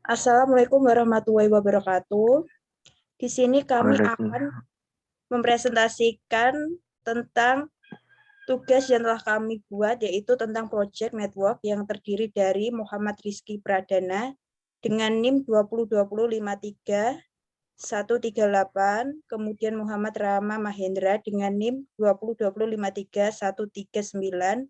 Assalamualaikum warahmatullahi wabarakatuh. Di sini kami akan Waalaikumsalam. mempresentasikan tentang tugas yang telah kami buat, yaitu tentang project network yang terdiri dari Muhammad Rizky Pradana dengan NIM 202053-138, kemudian Muhammad Rama Mahendra dengan NIM 202053-139,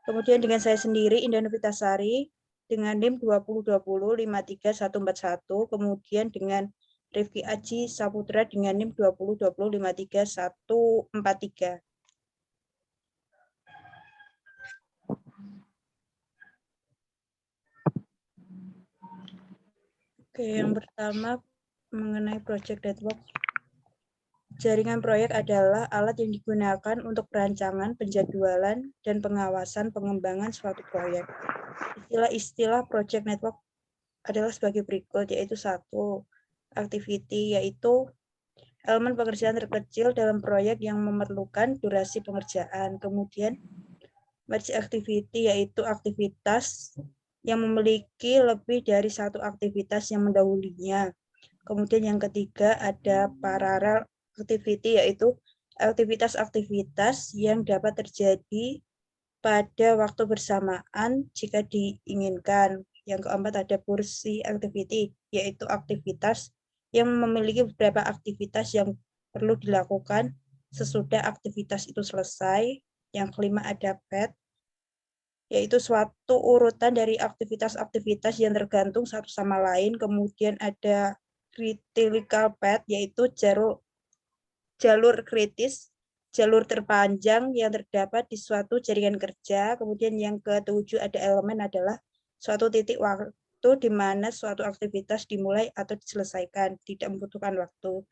kemudian dengan saya sendiri, Indah Novitasari, dengan NIM 2020-53141, kemudian dengan Rifki Aji Saputra dengan NIM 2020-53143. Oke, yang pertama mengenai project network. Jaringan proyek adalah alat yang digunakan untuk perancangan, penjadwalan, dan pengawasan pengembangan suatu proyek. Istilah-istilah project network adalah sebagai berikut, yaitu 1. Activity, yaitu elemen pengerjaan terkecil dalam proyek yang memerlukan durasi pengerjaan. Kemudian merge activity, yaitu aktivitas yang memiliki lebih dari satu aktivitas yang mendahulunya. Kemudian yang ketiga ada parallel activity, yaitu aktivitas-aktivitas yang dapat terjadi pada waktu bersamaan jika diinginkan. Yang keempat ada pursuit activity, yaitu aktivitas yang memiliki beberapa aktivitas yang perlu dilakukan sesudah aktivitas itu selesai. Yang kelima ada path, yaitu suatu urutan dari aktivitas-aktivitas yang tergantung satu sama lain. Kemudian ada critical path, yaitu jalur kritis, jalur terpanjang yang terdapat di suatu jaringan kerja. Kemudian yang ketujuh ada elemen adalah suatu titik waktu di mana suatu aktivitas dimulai atau diselesaikan, tidak membutuhkan waktu.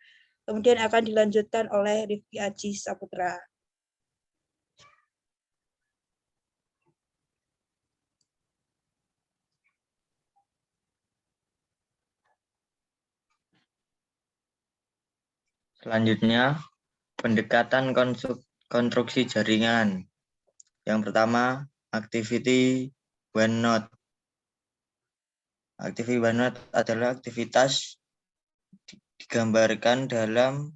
Kemudian akan dilanjutkan oleh Rifki Aji Saputra. Selanjutnya, pendekatan konstruksi jaringan. Yang pertama, activity one node. Activity one node adalah aktivitas digambarkan dalam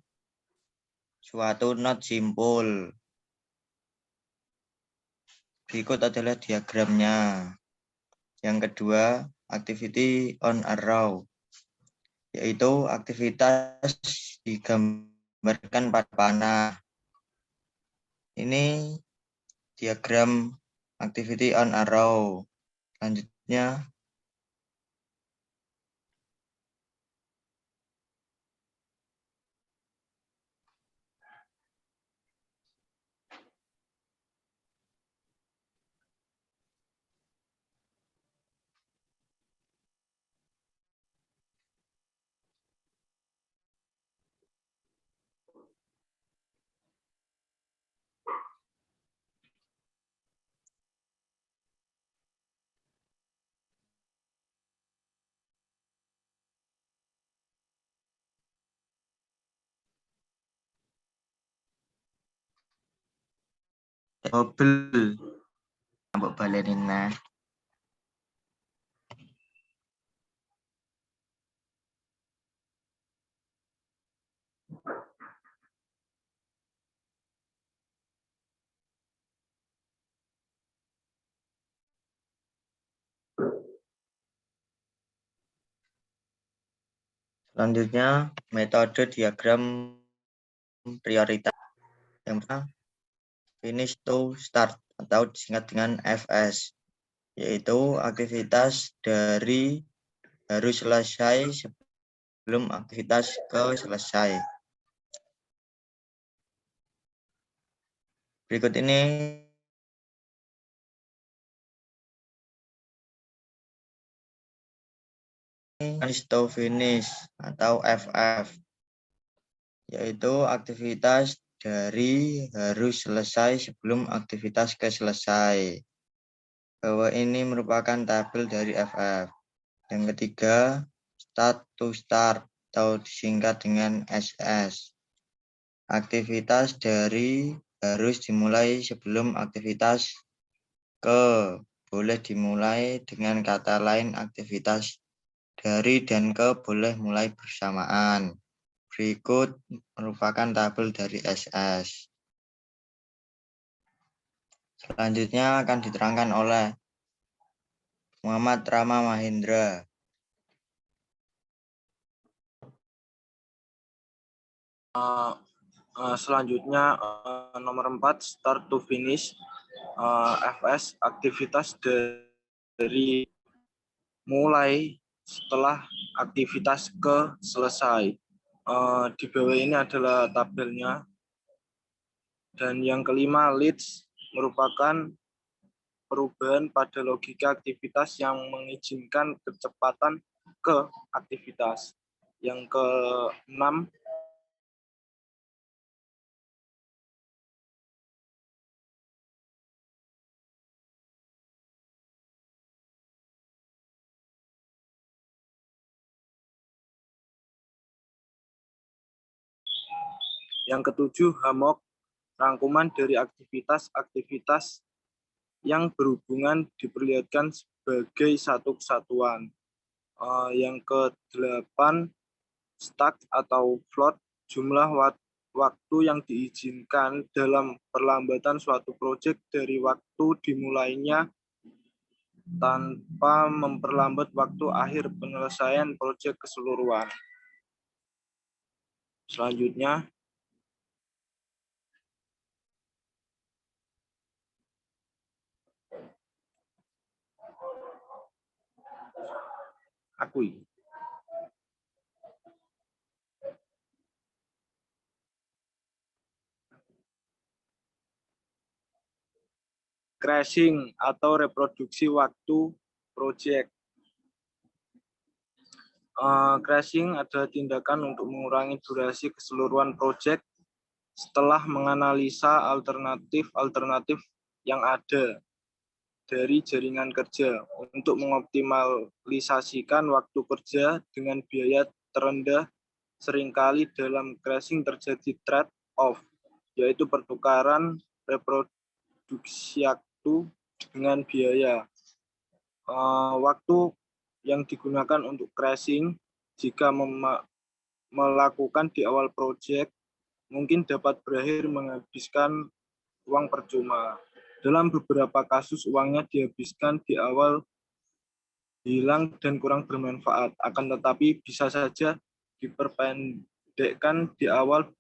suatu node simpul. Berikut adalah diagramnya. Yang kedua, activity on arrow, yaitu aktivitas digambarkan pada panah. Ini diagram activity on arrow. Selanjutnya, mobil ambek balenin nah. Selanjutnya, metode diagram prioritas. Yang pertama, finish to start atau disingkat dengan FS, yaitu aktivitas dari harus selesai sebelum aktivitas selesai. Berikut ini finish to finish atau FF, yaitu aktivitas dari harus selesai sebelum aktivitas selesai. Bahwa ini merupakan tabel dari FF. Yang ketiga, start to start atau disingkat dengan SS. Aktivitas dari harus dimulai sebelum aktivitas boleh dimulai dengan kata lain aktivitas dari dan ke boleh mulai bersamaan. Berikut merupakan tabel dari SS. Selanjutnya akan diterangkan oleh Muhammad Rama Mahendra. Selanjutnya nomor 4 start to finish, FS aktivitas dari mulai setelah aktivitas ke selesai. Di bawah ini adalah tabelnya. Dan yang kelima, leads merupakan perubahan pada logika aktivitas yang mengizinkan kecepatan ke aktivitas. Yang keenam, yang ketujuh, hamok, rangkuman dari aktivitas-aktivitas yang berhubungan diperlihatkan sebagai satu kesatuan. Yang ke-8, stack atau float, jumlah waktu yang diizinkan dalam perlambatan suatu proyek dari waktu dimulainya tanpa memperlambat waktu akhir penyelesaian proyek keseluruhan. Selanjutnya, akui. Crashing atau reproduksi waktu proyek. Crashing adalah tindakan untuk mengurangi durasi keseluruhan proyek setelah menganalisa alternatif-alternatif yang ada dari jaringan kerja untuk mengoptimalisasikan waktu kerja dengan biaya terendah. Seringkali dalam crashing terjadi trade-off, yaitu pertukaran reproduksi waktu dengan biaya. Waktu yang digunakan untuk crashing jika melakukan di awal proyek mungkin dapat berakhir menghabiskan uang percuma. Dalam beberapa kasus uangnya dihabiskan di awal hilang dan kurang bermanfaat, akan tetapi bisa saja diperpendekkan di awal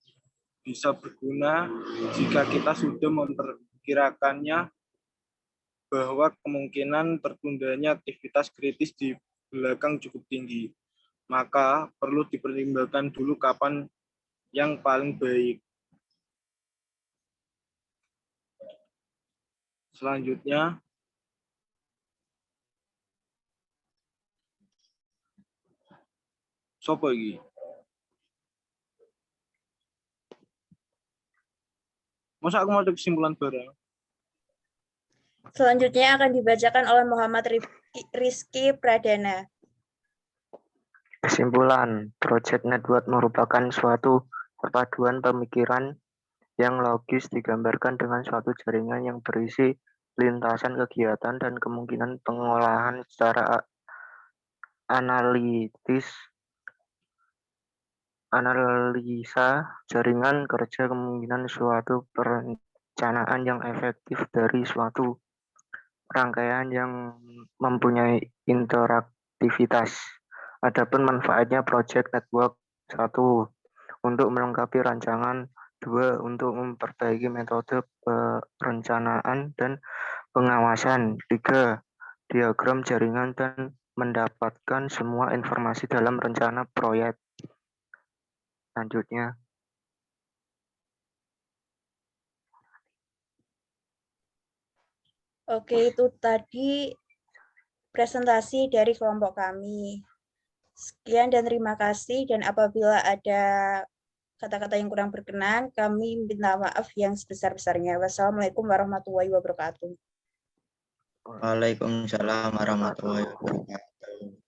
bisa berguna jika kita sudah memperkirakannya bahwa kemungkinan tertundanya aktivitas kritis di belakang cukup tinggi. Maka perlu dipertimbangkan dulu kapan yang paling baik. Selanjutnya, sopo iki? Masa aku mau ada kesimpulan bareng? Selanjutnya akan dibacakan oleh Muhammad Rizky Pradana. Kesimpulan, Project Network merupakan suatu perpaduan pemikiran yang logis digambarkan dengan suatu jaringan yang berisi lintasan kegiatan dan kemungkinan pengolahan secara analisa jaringan kerja kemungkinan suatu perencanaan yang efektif dari suatu rangkaian yang mempunyai interaktivitas. Adapun manfaatnya Project Network: 1. Untuk melengkapi rancangan. 2. Untuk memperbaiki metode perencanaan dan pengawasan. 3. Diagram jaringan dan mendapatkan semua informasi dalam rencana proyek. Selanjutnya, Oke, itu tadi presentasi dari kelompok kami. Sekian dan terima kasih, dan apabila ada kata-kata yang kurang berkenan, kami minta maaf yang sebesar-besarnya. Wassalamualaikum warahmatullahi wabarakatuh. Waalaikumsalam warahmatullahi wabarakatuh.